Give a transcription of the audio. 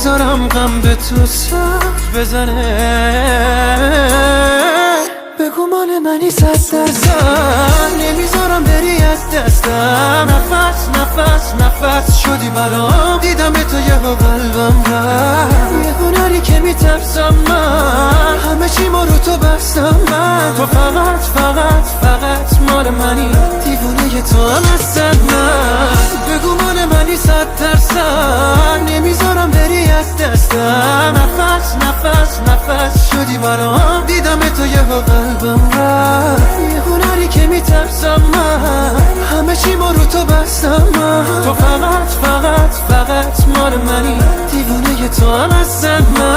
نمیذارم غم به تو سر بزنه. بگو مال منی 100%، نمیذارم بری از دستم. نفس نفس نفس شدی برام، دیدم تو یه قلبم رفت. یه هنری که میترسم من، همه چی ما رو تو بستم من. تو فقط فقط فقط مال منی، دیوونه تو هم هستم من. بگو مال منی 100%، نمیذارم بری از دستم. نفس نفس نفس شدی برام، دیدم تو یه قلبم رفت. یه هنری که میترسم من، همه چی ما رو تو بستم من. تو فقط فقط فقط مال منی، دیوونه تو هم هستم من.